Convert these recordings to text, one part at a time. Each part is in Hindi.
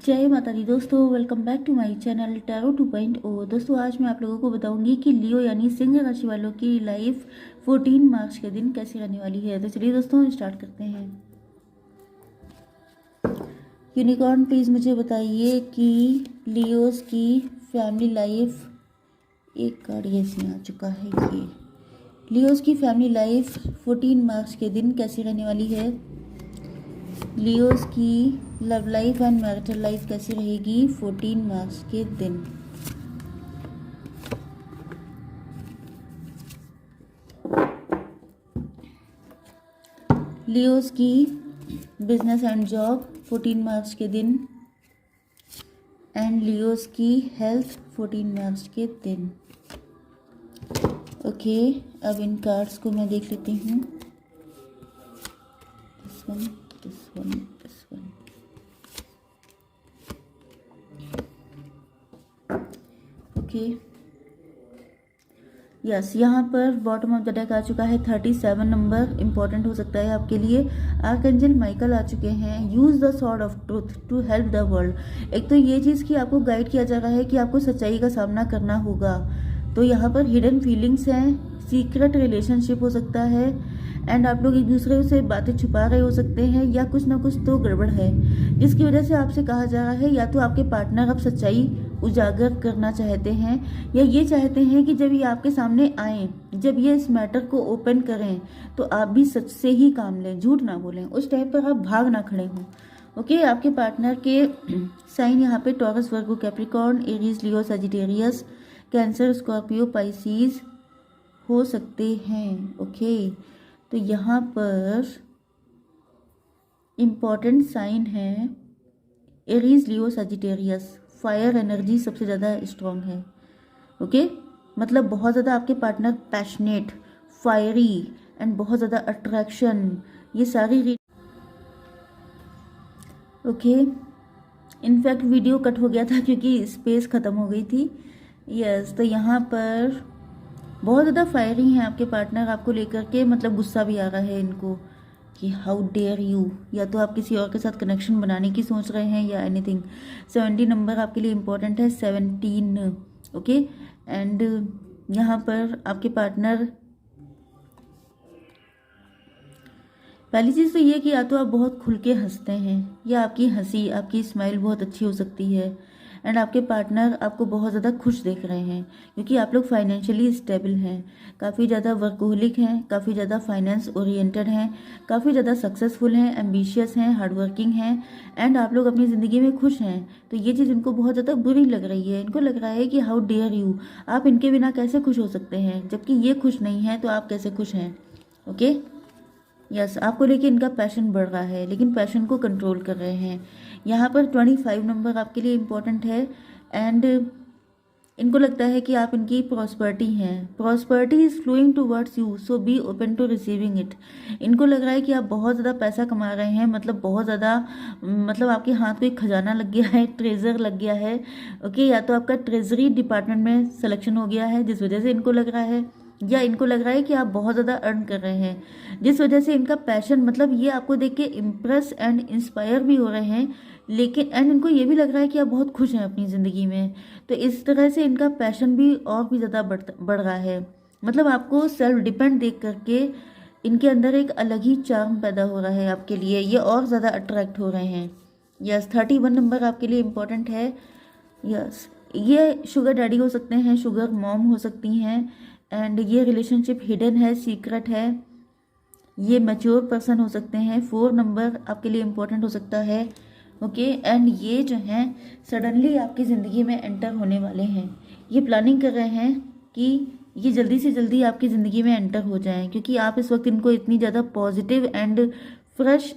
जय माता दी दोस्तों, welcome back to my channel tarot 2.0। दोस्तों आज मैं आप लोगों को बताऊंगी कि लियो यानी सिंह राशि वालों की लाइफ 14 मार्च के दिन कैसी रहने वाली है। तो चलिए दोस्तों स्टार्ट करते हैं। यूनिकॉर्न प्लीज़ मुझे बताइए कि लियोस की फैमिली लाइफ, एक कार्ड ये इसमें आ चुका है, ये लियोस की फैमिली लाइफ 14 मार्च के दिन कैसी रहने वाली है। लियोस की love life and marital life कैसी रहेगी 14 मार्च के दिन। लियोस की बिजनेस एंड जॉब 14 मार्च के दिन एंड लियोस की हेल्थ 14 मार्च के दिन। ओके, अब इन कार्ड्स को मैं देख लेती हूँ। This one, this one, this one. Okay, yes, यहाँ पर बॉटम ऑफ द डेक आ चुका है 37 नंबर, इंपॉर्टेंट हो सकता है आपके लिए। आर्कएंजल माइकल आ चुके हैं। Use the sword of truth to help the world. एक तो ये चीज़ कि आपको गाइड किया जा रहा है कि आपको सच्चाई का सामना करना होगा। तो यहाँ पर हिडन फीलिंग्स हैं, सीक्रेट रिलेशनशिप हो सकता है एंड आप लोग एक दूसरे से बातें छुपा रहे हो सकते हैं, या कुछ ना कुछ तो गड़बड़ है जिसकी वजह से आपसे कहा जा रहा है या तो आपके पार्टनर अब सच्चाई उजागर करना चाहते हैं, या ये चाहते हैं कि जब ये आपके सामने आए, जब ये इस मैटर को ओपन करें तो आप भी सच से ही काम लें, झूठ ना बोलें, उस टाइम पर आप भाग ना खड़े हों। ओके, आपके पार्टनर के साइन यहाँ पे टॉरस, वर्गो, कैप्रिकॉर्न, एरीज, लियो, सजिटेरियस, कैंसर, स्कॉर्पियो, पाइसीज हो सकते हैं। ओके, तो यहाँ पर इम्पॉर्टेंट साइन है एरीज, लियो, सजिटेरियस। फायर एनर्जी सबसे ज़्यादा स्ट्रॉन्ग है। ओके, मतलब बहुत ज़्यादा आपके पार्टनर पैशनेट, फायरी एंड बहुत ज़्यादा अट्रैक्शन, ये सारी ओके। इनफैक्ट वीडियो कट हो गया था क्योंकि स्पेस ख़त्म हो गई थी। यस, तो यहाँ पर बहुत ज़्यादा फायरिंग है आपके पार्टनर आपको लेकर के, मतलब गुस्सा भी आ रहा है इनको कि हाउ डेयर यू, या तो आप किसी और के साथ कनेक्शन बनाने की सोच रहे हैं या एनीथिंग। 70 नंबर आपके लिए इम्पोर्टेंट है, 17। ओके, एंड यहाँ पर आपके पार्टनर, पहली चीज़ तो ये कि या तो आप बहुत खुल के हंसते हैं, या आपकी हंसी, आपकी स्माइल बहुत अच्छी हो सकती है एंड आपके पार्टनर आपको बहुत ज़्यादा खुश देख रहे हैं क्योंकि आप लोग फाइनेंशियली स्टेबल हैं, काफ़ी ज़्यादा वर्कोहलिक हैं, काफ़ी ज़्यादा फाइनेंस ओरिएंटेड हैं, काफ़ी ज़्यादा सक्सेसफुल हैं, एम्बिशियस हैं, हार्डवर्किंग हैं एंड आप लोग अपनी ज़िंदगी में खुश हैं। तो ये चीज़ इनको बहुत ज़्यादा बुरी लग रही है। इनको लग रहा है कि हाउ डेयर यू, आप इनके बिना कैसे खुश हो सकते हैं, जबकि ये खुश नहीं है तो आप कैसे खुश हैं। ओके, यस, आपको लेके इनका पैशन बढ़ रहा है, लेकिन पैशन को कंट्रोल कर रहे हैं। यहाँ पर 25 नंबर आपके लिए इम्पोर्टेंट है एंड इनको लगता है कि आप इनकी प्रॉस्पर्टी हैं। Prosperity is flowing towards you, so be open to receiving it. इनको लग रहा है कि आप बहुत ज़्यादा पैसा कमा रहे हैं, मतलब बहुत ज़्यादा, मतलब आपके हाथ में एक खजाना लग गया है, ट्रेजर लग गया है। ओके, या तो आपका ट्रेजरी डिपार्टमेंट में सिलेक्शन हो गया है जिस वजह से इनको लग रहा है, या इनको लग रहा है कि आप बहुत ज़्यादा अर्न कर रहे हैं जिस वजह से इनका पैशन, मतलब ये आपको देख के इम्प्रेस एंड इंस्पायर भी हो रहे हैं, लेकिन एंड इनको ये भी लग रहा है कि आप बहुत खुश हैं अपनी ज़िंदगी में। तो इस तरह से इनका पैशन भी और भी ज़्यादा बढ़ रहा है। मतलब आपको सेल्फ डिपेंड देख करके इनके अंदर एक अलग ही चार्म पैदा हो रहा है आपके लिए, ये और ज़्यादा अट्रैक्ट हो रहे हैं। यस, 31 नंबर आपके लिए इम्पोर्टेंट है। यस, ये शुगर डैडी हो सकते हैं, शुगर मॉम हो सकती हैं एंड ये रिलेशनशिप हिडन है, सीक्रेट है, ये मैच्योर पर्सन हो सकते हैं। 4 नंबर आपके लिए इम्पोर्टेंट हो सकता है। ओके, एंड ये जो हैं सडनली आपकी ज़िंदगी में एंटर होने वाले हैं। ये प्लानिंग कर रहे हैं कि ये जल्दी से जल्दी आपकी ज़िंदगी में एंटर हो जाएं, क्योंकि आप इस वक्त इनको इतनी ज़्यादा positive and fresh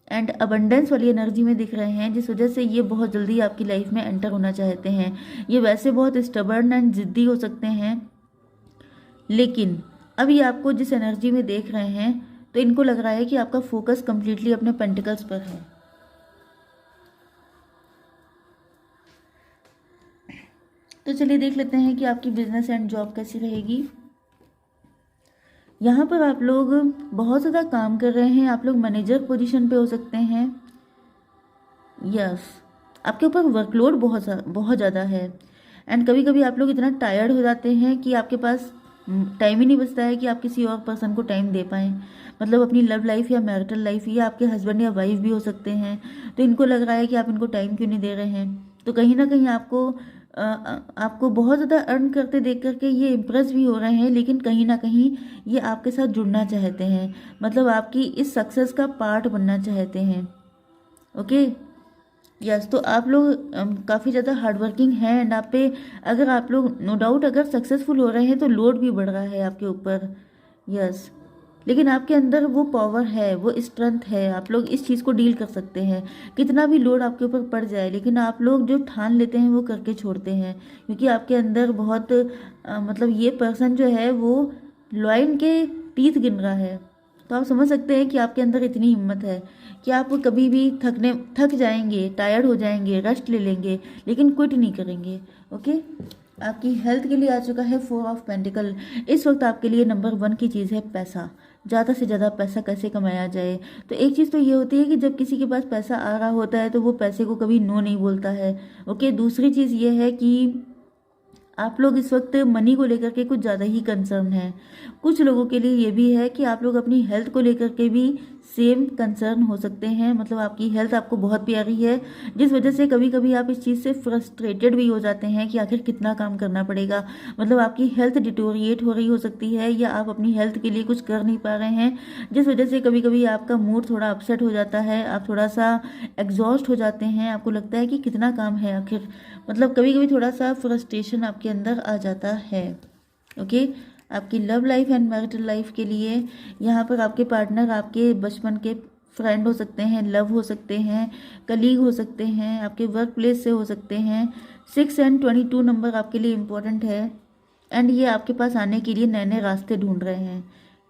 and abundance वाली एनर्जी में दिख रहे हैं, जिस वजह से ये बहुत जल्दी आपकी लाइफ में एंटर होना चाहते हैं। ये वैसे बहुत स्टबर्न एंड जिद्दी हो सकते हैं, लेकिन अब ये आपको जिस एनर्जी में देख रहे हैं तो इनको लग रहा है कि आपका फोकस कंप्लीटली अपने पेंटिकल्स पर है। तो चलिए देख लेते हैं कि आपकी बिजनेस एंड जॉब कैसी रहेगी। यहाँ पर आप लोग बहुत ज़्यादा काम कर रहे हैं, आप लोग मैनेजर पोजीशन पे हो सकते हैं। यस, आपके ऊपर वर्कलोड बहुत ज़्यादा है। एंड कभी कभी आप लोग इतना टायर्ड हो जाते हैं कि आपके पास टाइम ही नहीं बचता है कि आप किसी और पर्सन को टाइम दे पाएँ, मतलब अपनी लव लाइफ या मैरिटल लाइफ, या आपके हस्बैंड या वाइफ भी हो सकते हैं। तो इनको लग रहा है कि आप इनको टाइम क्यों नहीं दे रहे हैं। तो कहीं ना कहीं आपको बहुत ज़्यादा अर्न करते देख करके ये इम्प्रेस भी हो रहे हैं, लेकिन कहीं ना कहीं ये आपके साथ जुड़ना चाहते हैं, मतलब आपकी इस सक्सेस का पार्ट बनना चाहते हैं। Okay, yes. तो आप लोग काफ़ी ज़्यादा हार्डवर्किंग हैं, एंड आप पे अगर आप लोग नो डाउट अगर सक्सेसफुल हो रहे हैं तो लोड भी बढ़ रहा है आपके ऊपर। यस, लेकिन आपके अंदर वो पावर है, वो स्ट्रेंथ है, आप लोग इस चीज़ को डील कर सकते हैं। कितना भी लोड आपके ऊपर पड़ जाए, लेकिन आप लोग जो ठान लेते हैं वो करके छोड़ते हैं, क्योंकि आपके अंदर बहुत मतलब ये पर्सन जो है वो लॉयन के टीथ गिन रहा है। तो आप समझ सकते हैं कि आपके अंदर इतनी हिम्मत है कि आप कभी भी थक जाएंगे, टायर्ड हो जाएंगे, रेस्ट ले लेंगे, लेकिन क्विट नहीं करेंगे। ओके, आपकी हेल्थ के लिए आ चुका है 4 ऑफ पेंटिकल। इस वक्त आपके लिए नंबर 1 की चीज़ है पैसा। ज़्यादा से ज़्यादा पैसा कैसे कमाया जाए। तो एक चीज़ तो ये होती है कि जब किसी के पास पैसा आ रहा होता है तो वो पैसे को कभी नो नहीं बोलता है। ओके, दूसरी चीज़ ये है कि आप लोग इस वक्त मनी को लेकर के कुछ ज़्यादा ही कंसर्न हैं। कुछ लोगों के लिए ये भी है कि आप लोग अपनी हेल्थ को लेकर के भी सेम कंसर्न हो सकते हैं, मतलब आपकी हेल्थ आपको बहुत प्यारी है, जिस वजह से कभी कभी आप इस चीज़ से फ्रस्ट्रेटेड भी हो जाते हैं कि आखिर कितना काम करना पड़ेगा। मतलब आपकी हेल्थ डिटोरिएट हो रही हो सकती है, या आप अपनी हेल्थ के लिए कुछ कर नहीं पा रहे हैं, जिस वजह से कभी कभी आपका मूड थोड़ा अपसेट हो जाता है, आप थोड़ा सा एग्जॉस्ट हो जाते हैं, आपको लगता है कि कितना काम है आखिर, मतलब कभी कभी थोड़ा सा फ्रस्ट्रेशन आपके अंदर आ जाता है। ओके, आपकी love life and marital life के लिए यहाँ पर आपके पार्टनर आपके बचपन के फ्रेंड हो सकते हैं, लव हो सकते हैं, कलीग हो सकते हैं, आपके वर्क प्लेस से हो सकते हैं। 6 एंड 22 नंबर आपके लिए इम्पोर्टेंट है, एंड ये आपके पास आने के लिए नए नए रास्ते ढूंढ रहे हैं,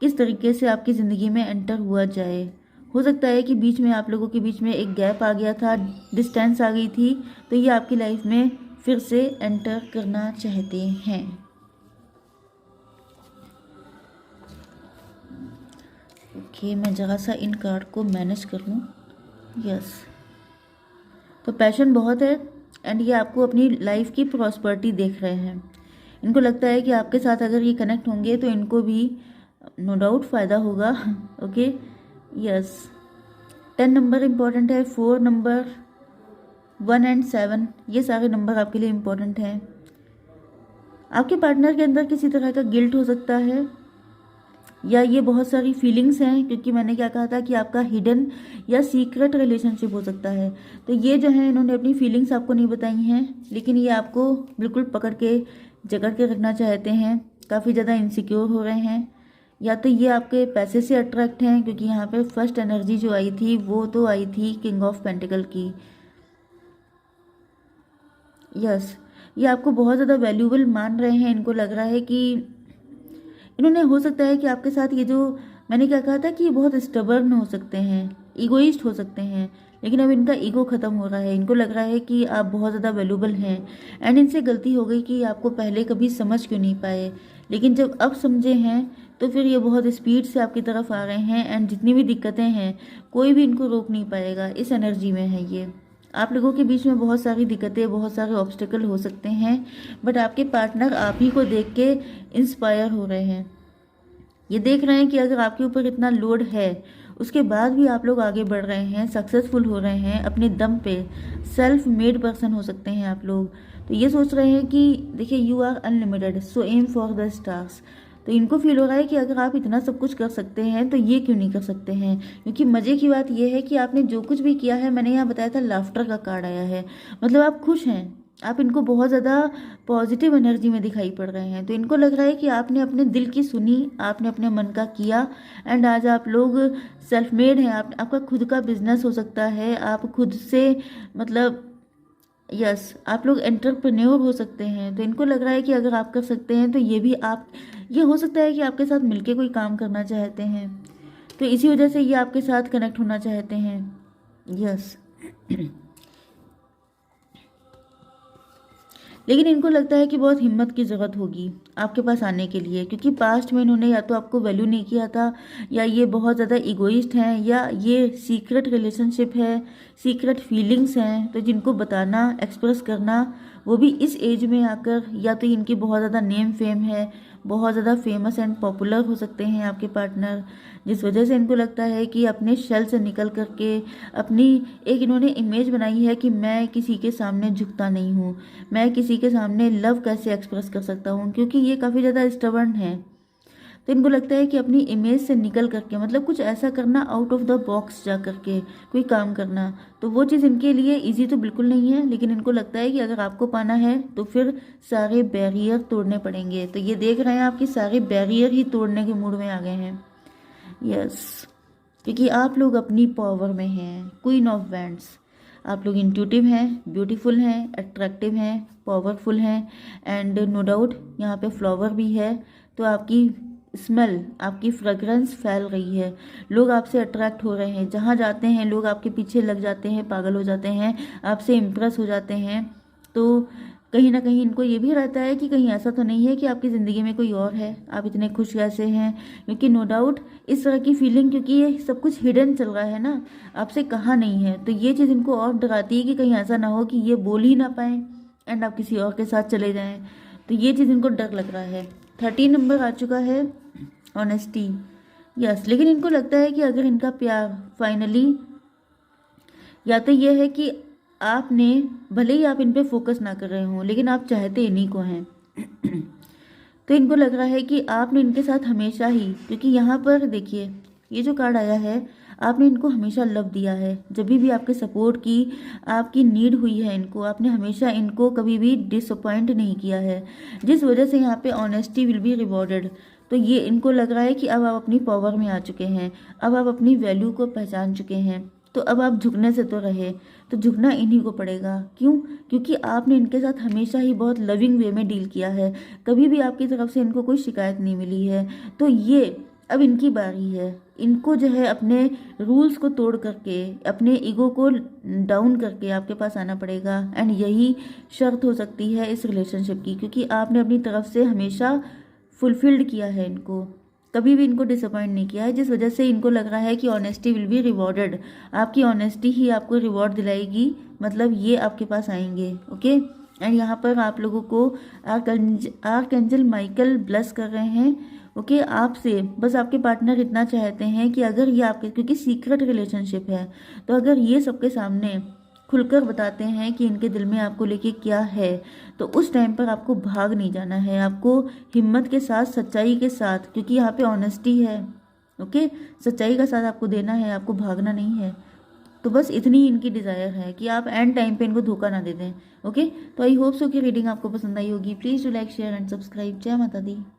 किस तरीके से आपकी ज़िंदगी में एंटर हुआ जाए। हो सकता है कि बीच में आप लोगों के बीच में एक गैप आ गया था, डिस्टेंस आ गई थी, तो ये आपकी लाइफ में फिर से एंटर करना चाहते हैं। ओके, मैं ज़रा सा इन कार्ड को मैनेज कर लूँ। यस, तो पैशन बहुत है, एंड ये आपको अपनी लाइफ की प्रॉस्पर्टी देख रहे हैं। इनको लगता है कि आपके साथ अगर ये कनेक्ट होंगे तो इनको भी नो डाउट फ़ायदा होगा। Okay, yes. 10 नंबर इम्पॉर्टेंट है, 4 नंबर, 1 एंड 7, ये सारे नंबर आपके लिए इम्पोर्टेंट हैं। आपके पार्टनर के अंदर किसी तरह का गिल्ट हो सकता है, या ये बहुत सारी फीलिंग्स हैं, क्योंकि मैंने क्या कहा था कि आपका हिडन या सीक्रेट रिलेशनशिप हो सकता है। तो ये जो है इन्होंने अपनी फीलिंग्स आपको नहीं बताई हैं, लेकिन ये आपको बिल्कुल पकड़ के जकड़ के रखना चाहते हैं, काफ़ी ज़्यादा इनसिक्योर हो रहे हैं। या तो ये आपके पैसे से अट्रैक्ट हैं, क्योंकि यहाँ पे फर्स्ट एनर्जी जो आई थी वो तो आई थी किंग ऑफ पेंटिकल की। यस, ये आपको बहुत ज़्यादा वैल्यूबल मान रहे हैं। इनको लग रहा है कि इन्होंने, हो सकता है कि आपके साथ ये जो मैंने क्या कहा था कि ये बहुत स्टबर्न हो सकते हैं, ईगोइस्ट हो सकते हैं, लेकिन अब इनका ईगो ख़त्म हो रहा है। इनको लग रहा है कि आप बहुत ज़्यादा वैल्यूबल हैं, एंड इनसे गलती हो गई कि आपको पहले कभी समझ क्यों नहीं पाए, लेकिन जब अब समझे हैं तो फिर ये बहुत स्पीड से आपकी तरफ आ रहे हैं, एंड जितनी भी दिक्कतें हैं कोई भी इनको रोक नहीं पाएगा। इस एनर्जी में है ये। आप लोगों के बीच में बहुत सारी दिक्कतें, बहुत सारे ऑब्स्टिकल हो सकते हैं, बट आपके पार्टनर आप ही को देख के इंस्पायर हो रहे हैं। ये देख रहे हैं कि अगर आपके ऊपर इतना लोड है उसके बाद भी आप लोग आगे बढ़ रहे हैं, सक्सेसफुल हो रहे हैं अपने दम पे, सेल्फ मेड पर्सन हो सकते हैं आप लोग। तो ये सोच रहे हैं कि देखिए, you are unlimited, so aim for the stars. तो इनको फील हो रहा है कि अगर आप इतना सब कुछ कर सकते हैं तो ये क्यों नहीं कर सकते हैं। क्योंकि मज़े की बात यह है कि आपने जो कुछ भी किया है, मैंने यहाँ बताया था लाफ्टर का कार्ड आया है, मतलब आप खुश हैं, आप इनको बहुत ज़्यादा पॉजिटिव एनर्जी में दिखाई पड़ रहे हैं। तो इनको लग रहा है कि आपने अपने दिल की सुनी, आपने अपने मन का किया, एंड आज आप लोग सेल्फ मेड हैं। आपका खुद का बिजनेस हो सकता है, आप खुद से मतलब यस, आप लोग एंटरप्रेन्योर हो सकते हैं। तो इनको लग रहा है कि अगर आप कर सकते हैं तो ये भी आप, ये हो सकता है कि आपके साथ मिलके कोई काम करना चाहते हैं, तो इसी वजह से ये आपके साथ कनेक्ट होना चाहते हैं। यस, लेकिन इनको लगता है कि बहुत हिम्मत की ज़रूरत होगी आपके पास आने के लिए, क्योंकि पास्ट में इन्होंने या तो आपको वैल्यू नहीं किया था, या ये बहुत ज़्यादा इगोइस्ट हैं, या ये सीक्रेट रिलेशनशिप है, सीक्रेट फीलिंग्स हैं, तो जिनको बताना, एक्सप्रेस करना, वो भी इस एज में आकर, या तो इनकी बहुत ज़्यादा नेम फेम है, बहुत ज़्यादा फेमस एंड पॉपुलर हो सकते हैं आपके पार्टनर, जिस वजह से इनको लगता है कि अपने शेल से निकल करके अपनी एक इन्होंने इमेज बनाई है कि मैं किसी के सामने झुकता नहीं हूँ, मैं किसी के सामने लव कैसे एक्सप्रेस कर सकता हूँ, क्योंकि ये काफ़ी ज़्यादा स्टबर्न है। तो इनको लगता है कि अपनी इमेज से निकल करके, मतलब कुछ ऐसा करना, आउट ऑफ द बॉक्स जा करके कोई काम करना, तो वो चीज़ इनके लिए इजी तो बिल्कुल नहीं है, लेकिन इनको लगता है कि अगर आपको पाना है तो फिर सारे बैरियर तोड़ने पड़ेंगे। तो ये देख रहे हैं आपकी सारे बैरियर ही तोड़ने के मूड में आ गए हैं। यस, क्योंकि आप लोग अपनी पावर में हैं, क्वीन ऑफ वैंड्स। आप लोग इंट्यूटिव हैं, ब्यूटीफुल हैं, अट्रैक्टिव हैं, पावरफुल हैं, एंड नो डाउट यहाँ पे फ्लावर भी है, तो आपकी स्मेल, आपकी फ्रेगरेंस फैल रही है, लोग आपसे अट्रैक्ट हो रहे हैं, जहाँ जाते हैं लोग आपके पीछे लग जाते हैं, पागल हो जाते हैं, आपसे इम्प्रेस हो जाते हैं। तो कहीं ना कहीं इनको ये भी रहता है कि कहीं ऐसा तो नहीं है कि आपकी ज़िंदगी में कोई और है, आप इतने खुश कैसे हैं, क्योंकि नो डाउट इस तरह की फीलिंग, क्योंकि ये सब कुछ हिडन चल रहा है ना, आपसे कहा नहीं है, तो ये चीज़ इनको और डराती है कि कहीं ऐसा ना हो कि ये बोल ही ना पाए एंड आप किसी और के साथ चले जाएं, तो ये चीज़ इनको डर लग रहा है। 13 नंबर आ चुका है, ऑनेस्टी। यस, लेकिन इनको लगता है कि अगर इनका प्यार फाइनली, या तो ये है कि आपने, भले ही आप इन पे फोकस ना कर रहे हो, लेकिन आप चाहते इन्हीं को हैं। तो इनको लग रहा है कि आपने इनके साथ हमेशा ही, क्योंकि यहाँ पर देखिए ये जो कार्ड आया है, आपने इनको हमेशा लव दिया है, जब भी आपके सपोर्ट की, आपकी नीड हुई है इनको, आपने हमेशा इनको कभी भी डिसअपॉइंट नहीं किया है, जिस वजह से यहाँ पे ऑनेस्टी विल बी रिवॉर्डेड। तो ये इनको लग रहा है कि अब आप अपनी पावर में आ चुके हैं, अब आप अपनी वैल्यू को पहचान चुके हैं, तो अब आप झुकने से तो रहे, तो झुकना इन्हीं को पड़ेगा। क्यों? क्योंकि आपने इनके साथ हमेशा ही बहुत लविंग वे में डील किया है, कभी भी आपकी तरफ से इनको कोई शिकायत नहीं मिली है। तो ये अब इनकी बारी है, इनको जो है अपने रूल्स को तोड़ करके, अपने ईगो को डाउन करके आपके पास आना पड़ेगा, एंड यही शर्त हो सकती है इस रिलेशनशिप की, क्योंकि आपने अपनी तरफ से हमेशा फुलफिल्ड किया है इनको, कभी भी इनको डिसअपॉइंट नहीं किया है, जिस वजह से इनको लग रहा है कि ऑनेस्टी विल बी रिवॉर्डेड। आपकी ऑनेस्टी ही आपको रिवॉर्ड दिलाएगी, मतलब ये आपके पास आएंगे। ओके, एंड यहाँ पर आप लोगों को आर्कएंजल माइकल ब्लेस कर रहे हैं। ओके, आपसे बस आपके पार्टनर इतना चाहते हैं कि अगर ये आपके, क्योंकि सीक्रेट रिलेशनशिप है, तो अगर ये सबके सामने खुलकर बताते हैं कि इनके दिल में आपको लेके क्या है, तो उस टाइम पर आपको भाग नहीं जाना है, आपको हिम्मत के साथ, सच्चाई के साथ, क्योंकि यहाँ पे ऑनेस्टी है। ओके, सच्चाई का साथ आपको देना है, आपको भागना नहीं है। तो बस इतनी ही इनकी डिज़ायर है कि आप एंड टाइम पे इनको धोखा ना दे दें। ओके, तो आई होप सो कि रीडिंग आपको पसंद आई होगी। Please do like, share and subscribe. जय माता दी।